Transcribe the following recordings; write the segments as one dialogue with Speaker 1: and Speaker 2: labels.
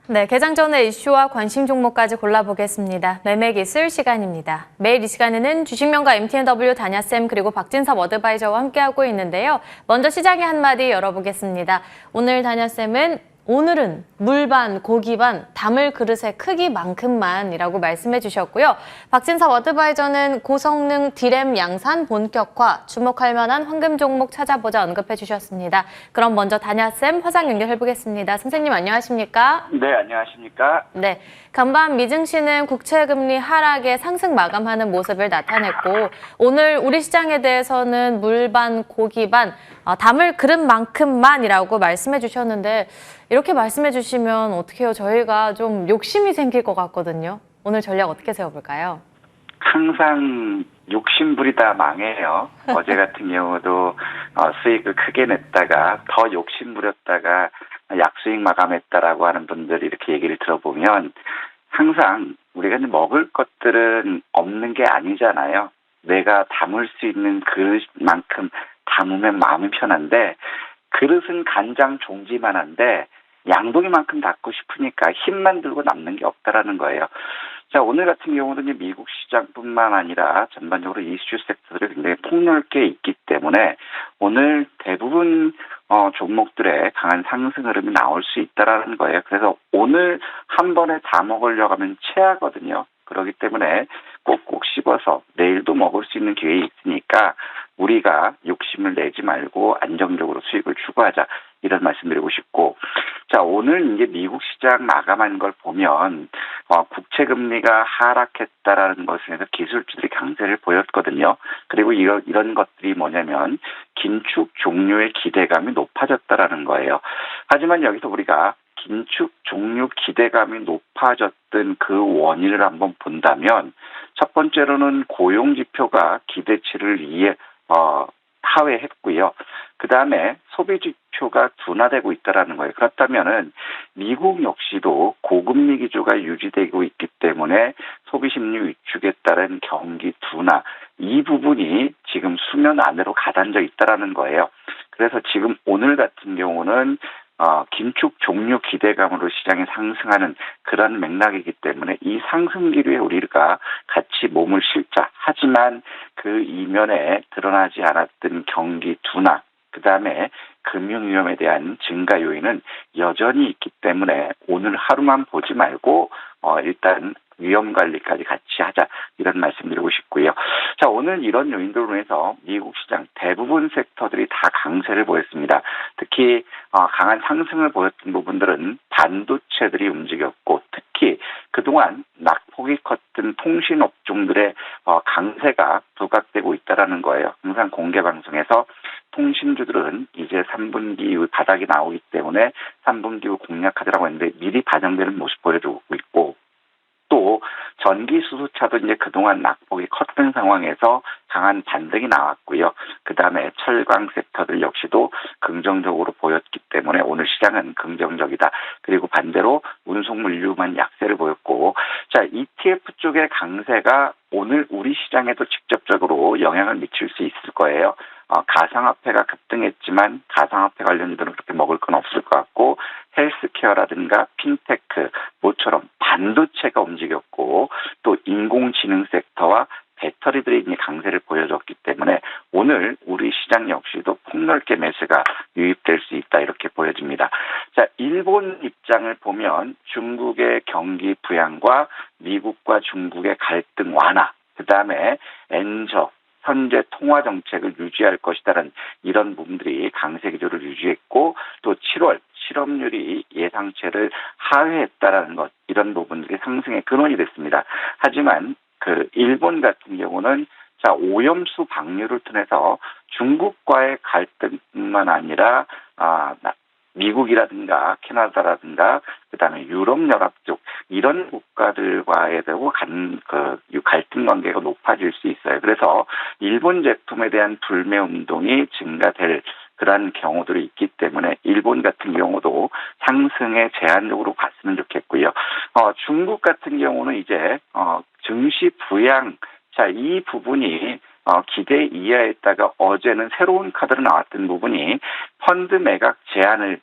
Speaker 1: 네, 개장 전에 이슈와 관심 종목까지 골라보겠습니다. 매매기술 시간입니다. 매일 이 시간에는 주식명가 MTNW 다냐쌤 그리고 박진섭 어드바이저와 함께하고 있는데요. 먼저 시장의 한마디 열어보겠습니다. 오늘은 물 반, 고기 반, 담을 그릇의 크기만큼만이라고 말씀해 주셨고요. 박진섭 어드바이저는 고성능 디램 양산 본격화, 주목할 만한 황금 종목 찾아보자 언급해 주셨습니다. 그럼 먼저 다냐쌤 화상 연결해 보겠습니다. 선생님 안녕하십니까?
Speaker 2: 네, 안녕하십니까?
Speaker 1: 네, 간밤 미증시는 국채금리 하락에 상승 마감하는 모습을 나타냈고 오늘 우리 시장에 대해서는 물 반, 고기 반, 담을 그릇만큼만이라고 말씀해 주셨는데 이렇게 말씀해 주시면 어떡해요? 저희가 좀 욕심이 생길 것 같거든요. 오늘 전략 어떻게 세워볼까요?
Speaker 2: 항상 욕심부리다 망해요. 어제 같은 경우도 수익을 크게 냈다가 더 욕심부렸다가 약수익 마감했다라고 하는 분들이 이렇게 얘기를 들어보면 항상 우리가 이제 먹을 것들은 없는 게 아니잖아요. 내가 담을 수 있는 그릇만큼 담으면 마음이 편한데 그릇은 간장 종지만 한데 양동이만큼 닫고 싶으니까 힘만 들고 남는 게 없다라는 거예요. 자, 오늘 같은 경우는 이제 미국 시장뿐만 아니라 전반적으로 이슈 섹터들이 굉장히 폭넓게 있기 때문에 오늘 대부분 종목들의 강한 상승 흐름이 나올 수 있다라는 거예요. 그래서 오늘 한 번에 다 먹으려고 하면 체하거든요. 그렇기 때문에 꼭꼭 씹어서 내일도 먹을 수 있는 기회 있으니까 우리가 욕심을 내지 말고 안정적으로 수익을 추구하자 이런 말씀드리고 싶고, 자, 오늘 이제 미국 시장 마감한 걸 보면 국채 금리가 하락했다라는 것에서 기술주들이 강세를 보였거든요. 그리고 이런 것들이 뭐냐면 긴축 종료의 기대감이 높아졌다라는 거예요. 하지만 여기서 우리가 긴축 종료 기대감이 높아졌던 그 원인을 한번 본다면 첫 번째로는 고용 지표가 기대치를 하회했고요. 그 다음에 소비 지표가 둔화되고 있다라는 거예요. 그렇다면은 미국 역시도 고금리 기조가 유지되고 있기 때문에 소비 심리 위축에 따른 경기 둔화 이 부분이 지금 수면 안으로 가다앉아 있다라는 거예요. 그래서 지금 오늘 같은 경우는 긴축 종료 기대감으로 시장이 상승하는 그런 맥락이기 때문에 이 상승 기류에 우리가 같이 몸을 실자. 하지만 그 이면에 드러나지 않았던 경기 둔화, 그 다음에 금융 위험에 대한 증가 요인은 여전히 있기 때문에 오늘 하루만 보지 말고 일단 위험 관리까지 같이 하자 이런 말씀드리고 싶고요. 자, 오늘 이런 요인들로 인해서 미국 시장 대부분 섹터들이 다 강세를 보였습니다. 특히 강한 상승을 보였던 부분들은 반도체들이 움직였고 특히 그동안 낙폭이 컸던 통신 업종들의 강세가 부각되고 있다라는 거예요. 항상 공개 방송에서 통신주들은 이제 3분기 이후 바닥이 나오기 때문에 3분기 후 공략하더라고 했는데 미리 반영되는 모습 보여주고 있고 또 전기 수소차도 이제 그동안 낙폭이 컸던 상황에서 강한 반등이 나왔고요. 그 다음에 철강 섹터들 역시도 긍정적으로 보였기 때문에 오늘 시장은 긍정적이다. 그리고 반대로 운송물류만 약세를 보였고, 자, ETF 쪽의 강세가 오늘 우리 시장에도 직접적으로 영향을 미칠 수 있을 거예요. 가상화폐가 급등했지만 가상화폐 관련주들은 그렇게 먹을 건 없을 것 같고 헬스케어라든가 핀테크 모처럼 반도체가 움직였고 또 인공지능 섹터와 배터리들이 이제 강세를 보여줬기 때문에 오늘 우리 시장 역시도 폭넓게 매수가 유입될 수 있다 이렇게 보여집니다. 자, 일본 입장을 보면 중국의 경기 부양과 미국과 중국의 갈등 완화, 그 다음에 엔저 현재 통화 정책을 유지할 것이다라는 이런 부분들이 강세 기조를 유지했고 또 7월 실업률이 예상치를 하회했다라는 것 이런 부분들이 상승의 근원이 됐습니다. 하지만 그 일본 같은 경우는 자 오염수 방류를 통해서 중국과의 갈등뿐만 아니라 미국이라든가 캐나다라든가 그다음에 유럽연합 쪽 이런 국가들과의 갈등 관계가 높아질 수 있어요. 그래서 일본 제품에 대한 불매 운동이 증가될 그런 경우들이 있기 때문에 일본 같은 경우도 상승에 제한적으로 갔으면 좋겠고요. 중국 같은 경우는 이제 증시 부양 이 부분이 기대 이하였다가 어제는 새로운 카드로 나왔던 부분이 펀드 매각 제한을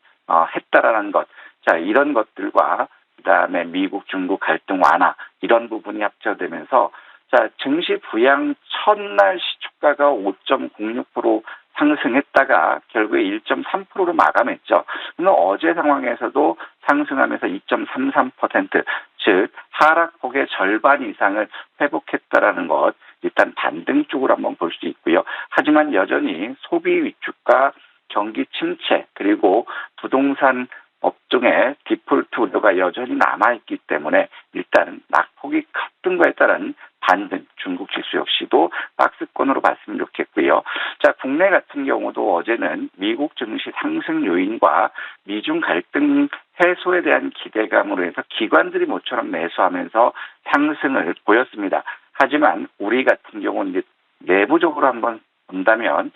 Speaker 2: 했다라는 것. 자, 이런 것들과 그다음에 미국, 중국 갈등 완화 이런 부분이 합쳐되면서 자, 증시 부양 첫날 시초가가 5.06% 상승했다가 결국에 1.3%로 마감했죠. 그러면 어제 상황에서도 상승하면서 2.33%, 즉 하락폭의 절반 이상을 회복했다라는 것, 일단 반등 쪽으로 한번 볼 수 있고요. 하지만 여전히 소비 위축과 경기 침체 그리고 부동산 업종의 디폴트 우려가 여전히 남아있기 때문에 일단 낙폭이 컸던 거에 따른 반등, 중국 지수 역시도 박스권으로 봤으면 좋겠고요. 자, 국내 같은 경우도 어제는 미국 증시 상승 요인과 미중 갈등 해소에 대한 기대감으로 해서 기관들이 모처럼 매수하면서 상승을 보였습니다. 하지만 우리 같은 경우는 이제 내부적으로 한번 본다면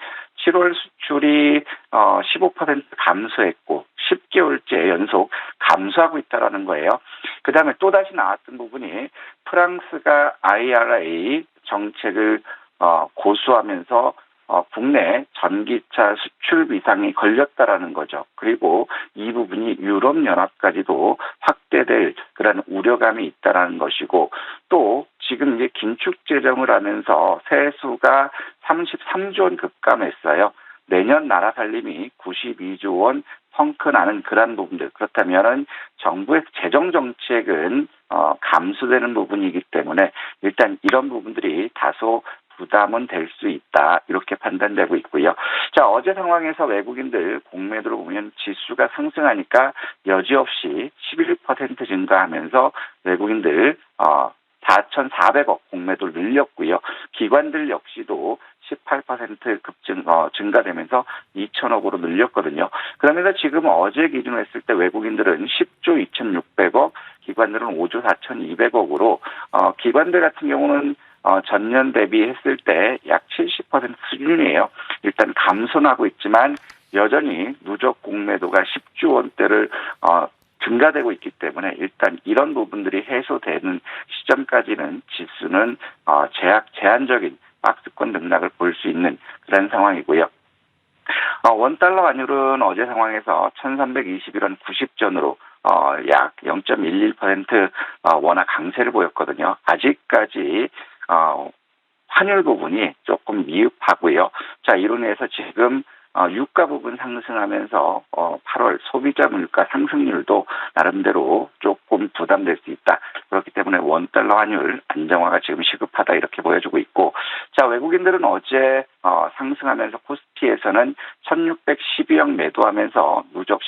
Speaker 2: 7월 수출이 15% 감소했고 10개월째 연속 감소하고 있다는 거예요. 그다음에 또다시 나왔던 부분이 프랑스가 IRA 정책을 고수하면서 국내 전기차 수출 비상이 걸렸다라는 거죠. 그리고 이 부분이 유럽연합까지도 확대될 그런 우려감이 있다라는 것이고 또 지금 이제 긴축 재정을 하면서 세수가 33조 원 급감했어요. 내년 나라 살림이 92조 원 펑크나는 그런 부분들. 그렇다면은 정부의 재정 정책은 감소되는 부분이기 때문에 일단 이런 부분들이 다소 부담은 될 수 있다. 이렇게 판단되고 있고요. 자, 어제 상황에서 외국인들 공매도를 보면 지수가 상승하니까 여지없이 11% 증가하면서 외국인들 4,400억 공매도를 늘렸고요. 기관들 역시도 18% 증가되면서 2,000억으로 늘렸거든요. 그러면서 지금 어제 기준으로 했을 때 외국인들은 10조 2,600억, 기관들은 5조 4,200억으로 기관들 같은 경우는 전년 대비했을 때 약 70% 수준이에요. 일단 감소하고 있지만 여전히 누적 공매도가 10조 원대를 증가되고 있기 때문에 일단 이런 부분들이 해소되는 시점까지는 지수는 제한적인 박스권 등락을 볼 수 있는 그런 상황이고요. 원달러 환율은 어제 상황에서 1321원 90전으로 약 0.11% 원화 강세를 보였거든요. 아직까지 환율 부분이 조금 미흡하고요. 자, 이로 인해서 지금 유가 부분 상승하면서 8월 소비자 물가 상승률도 나름대로 조금 부담될 수 있다. 그렇기 때문에 원달러 환율 안정화가 지금 시급하다 이렇게 보여주고 있고, 자, 외국인들은 어제 상승하면서 코스피에서는 1612억 매도하면서 누적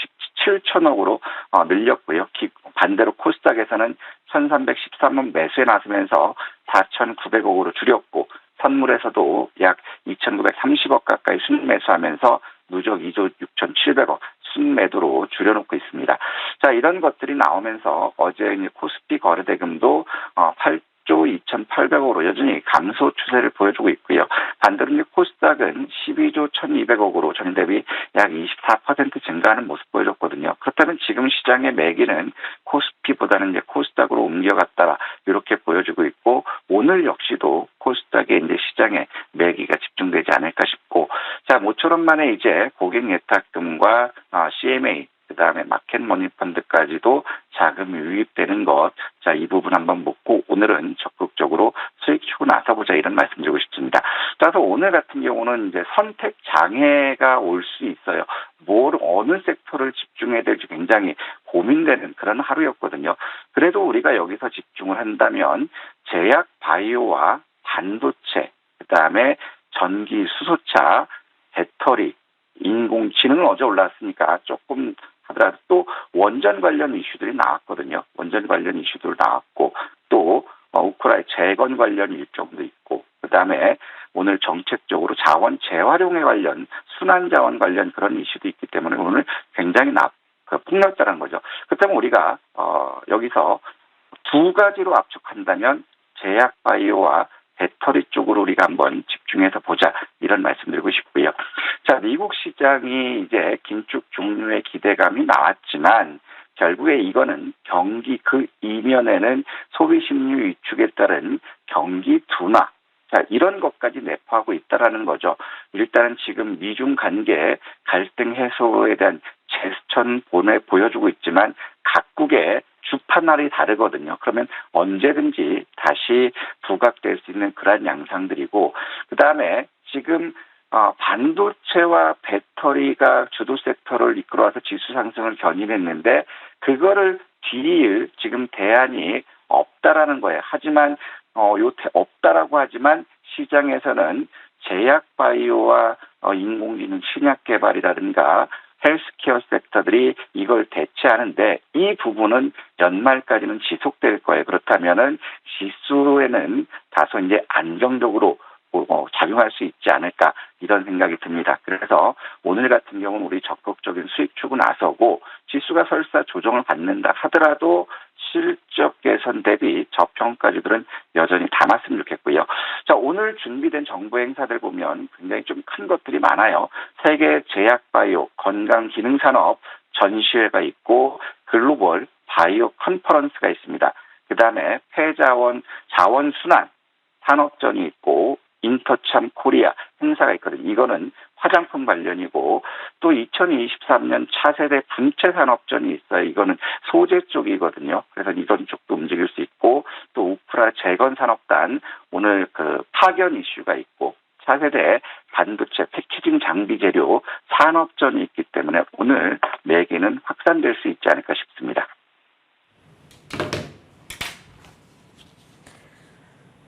Speaker 2: 17천억으로 늘렸고요. 반대로 코스닥에서는 1313억 매수에 나서면서 4,900억으로 줄였고, 선물에서도 약 2,930억 가까이 순매수하면서 누적 2조 6,700억 순매도로 줄여놓고 있습니다. 자, 이런 것들이 나오면서 어제 코스피 거래대금도 8조 2,800억으로 여전히 감소 추세를 보여주고 있고요. 반대로 코스닥은 12조 1,200억으로 전 대비 약 24% 증가하는 모습 보여줬거든요. 그렇다면 지금 시장의 매기는 코스피보다는 이제 코스닥으로 옮겨갔다 이렇게 보여주고 있고, 오늘 역시도 코스닥에 이제 시장에 매기가 집중되지 않을까 싶고, 자, 모처럼 만에 이제 고객 예탁금과 CMA 그다음에 마켓머니 펀드까지도 자금이 유입되는 것. 자, 이 부분 한번 먹고 오늘은 적극적으로 수익 추구 나서보자 이런 말씀드리고 싶습니다. 따라서 오늘 같은 경우는 이제 선택 장애가 올 수 있어요. 어느 섹터를 집중해야 될지 굉장히 고민되는 그런 하루였거든요. 그래도 우리가 여기서 집중을 한다면 제약 바이오와 반도체, 그다음에 전기 수소차, 배터리, 인공지능은 어제 올랐으니까 조금 하더라도 또 원전 관련 이슈들이 나왔거든요. 원전 관련 이슈들 나왔고 또 우크라이나 재건 관련 일정도 있고, 그다음에 오늘 정책적으로 자원 재활용에 관련 순환 자원 관련 그런 이슈도 있기 때문에 오늘 굉장히 폭락자라는 거죠. 그렇다면 우리가 여기서 두 가지로 압축한다면 제약 바이오와 배터리 쪽으로 우리가 한번 집중해서 보자 이런 말씀드리고 싶고요. 자, 미국 시장이 이제 긴축 종료의 기대감이 나왔지만 결국에 이거는 경기 그 이면에는 소비 심리 위축에 따른 경기 둔화, 자, 이런 것까지 내포하고 있다라는 거죠. 일단은 지금 미중 관계 갈등 해소에 대한 제스처는 보여주고 있지만 각국의 급한 날이 다르거든요. 그러면 언제든지 다시 부각될 수 있는 그러한 양상들이고, 그 다음에 지금 반도체와 배터리가 주도 섹터를 이끌어와서 지수 상승을 견인했는데 그거를 뒤이을 지금 대안이 없다라는 거예요. 하지만 없다라고 하지만 시장에서는 제약 바이오와 인공지능 신약 개발이라든가 헬스케어 섹터들이 이걸 대체하는데 이 부분은 연말까지는 지속될 거예요. 그렇다면은 지수에는 다소 이제 안정적으로 작용할 수 있지 않을까 이런 생각이 듭니다. 그래서 오늘 같은 경우는 우리 적극적인 수익 추구 나서고 지수가 설사 조정을 받는다 하더라도 실적 개선 대비 저평가주들은 여전히 담았으면 좋겠고요. 자, 오늘 준비된 정부 행사들 보면 굉장히 좀 큰 것들이 많아요. 세계 제약바이오 건강기능산업 전시회가 있고 글로벌 바이오 컨퍼런스가 있습니다. 그 다음에 폐자원 자원순환 산업전이 있고 인터참 코리아 행사가 있거든요. 이거는 화장품 관련이고 또 2023년 차세대 분체 산업전이 있어요. 이거는 소재 쪽이거든요. 그래서 이건 쪽도 움직일 수 있고 또 우프라 재건산업단 오늘 그 파견 이슈가 있고 차세대 반도체 패키징 장비 재료 산업전이 있기 때문에 오늘 매기는 확산될 수 있지 않을까 싶습니다.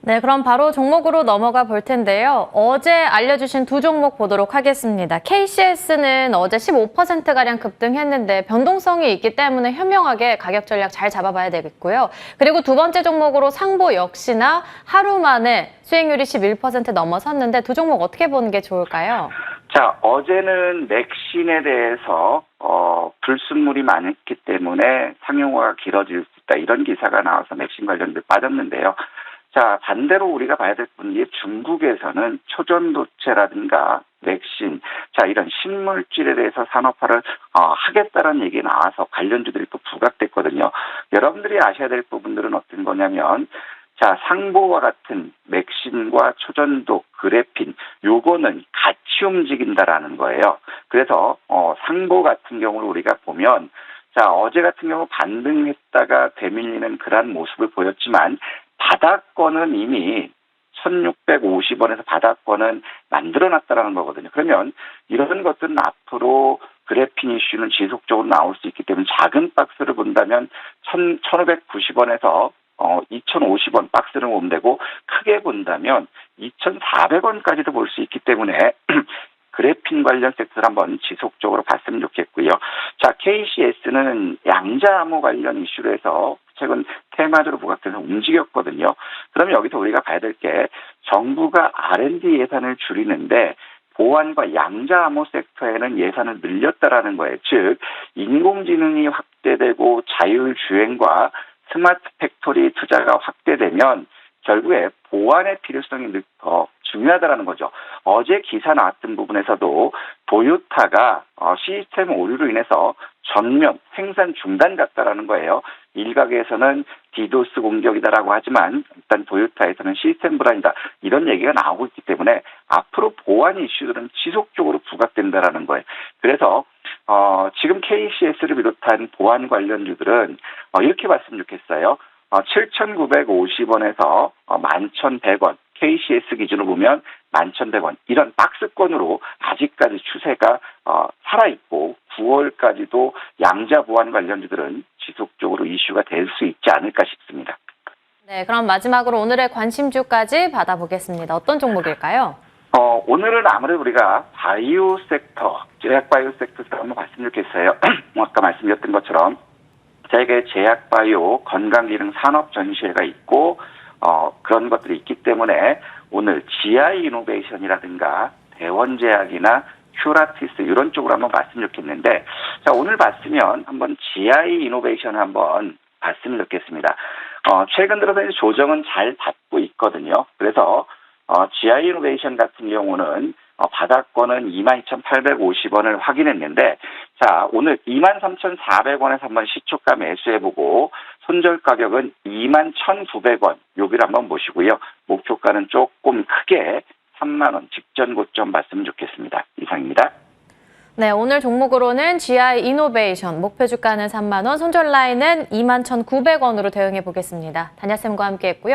Speaker 1: 네, 그럼 바로 종목으로 넘어가 볼 텐데요. 어제 알려주신 두 종목 보도록 하겠습니다. KCS는 어제 15%가량 급등했는데 변동성이 있기 때문에 현명하게 가격 전략 잘 잡아봐야 되겠고요. 그리고 두 번째 종목으로 상보 역시나 하루 만에 수익률이 11% 넘어섰는데 두 종목 어떻게 보는 게 좋을까요?
Speaker 2: 자, 어제는 맥신에 대해서 불순물이 많았기 때문에 상용화가 길어질 수 있다. 이런 기사가 나와서 맥신 관련들 빠졌는데요. 자, 반대로 우리가 봐야 될 분이 중국에서는 초전도체라든가 맥신, 자, 이런 신물질에 대해서 산업화를 하겠다는 얘기 나와서 관련주들이 또 부각됐거든요. 여러분들이 아셔야 될 부분들은 어떤 거냐면, 자, 상보와 같은 맥신과 초전도, 그래핀, 요거는 같이 움직인다라는 거예요. 그래서 상보 같은 경우를 우리가 보면, 자, 어제 같은 경우 반등했다가 되밀리는 그러한 모습을 보였지만 바닥권은 이미 1650원에서 바닥권은 만들어놨다라는 거거든요. 그러면 이런 것들은 앞으로 그래핀 이슈는 지속적으로 나올 수 있기 때문에 작은 박스를 본다면 1590원에서 2050원 박스를 보면 되고 크게 본다면 2400원까지도 볼 수 있기 때문에 그래핀 관련 섹터를 한번 지속적으로 봤으면 좋겠고요. 자, KCS는 양자암호 관련 이슈로 해서 최근 테마주로 부각돼서 움직였거든요. 그러면 여기서 우리가 봐야 될 게 정부가 R&D 예산을 줄이는데 보안과 양자암호 섹터에는 예산을 늘렸다라는 거예요. 즉 인공지능이 확대되고 자율주행과 스마트 팩토리 투자가 확대되면 결국에 보안의 필요성이 더 중요하다라는 거죠. 어제 기사 나왔던 부분에서도 도요타가 시스템 오류로 인해서 전면 생산 중단 갔다라는 거예요. 일각에서는 디도스 공격이다라고 하지만 일단 도요타에서는 시스템 불안이다 이런 얘기가 나오고 있기 때문에 앞으로 보안 이슈들은 지속적으로 부각된다라는 거예요. 그래서 지금 KCS를 비롯한 보안 관련주들은 이렇게 봤으면 좋겠어요. 7,950원에서 11,100원, KCS 기준으로 보면 11,100원 이런 박스권으로 아직까지 추세가 살아있고 9월까지도 양자 보안 관련주들은 지속적으로 이슈가 될 수 있지 않을까 싶습니다.
Speaker 1: 네, 그럼 마지막으로 오늘의 관심주까지 받아보겠습니다. 어떤 종목일까요?
Speaker 2: 오늘은 아무래도 우리가 바이오 섹터, 제약 바이오 섹터를 한번 봤으면 좋겠어요. 아까 말씀드렸던 것처럼 세계 제약 바이오 건강기능 산업 전시회가 있고 그런 것들이 있기 때문에 오늘 GI 이노베이션이라든가 대원제약이나 큐라티스 이런 쪽으로 한번 봤으면 좋겠는데 자 오늘 봤으면 한번 GI 이노베이션 한번 봤으면 좋겠습니다. 최근 들어서 이제 조정은 잘 받고 있거든요. 그래서 GI 이노베이션 같은 경우는 바닥권은 22,850원을 확인했는데 자 오늘 23,400원에서 한번 시초가 매수해보고 손절 가격은 21,900원 여기를 한번 보시고요. 목표가는 조금 크게 3만 원 직전 고점 봤으면 좋겠습니다. 이상입니다.
Speaker 1: 네, 오늘 종목으로는 GI 이노베이션, 목표 주가는 3만 원, 손절 라인은 21,900원으로 대응해 보겠습니다. 단야쌤과 함께 했고요.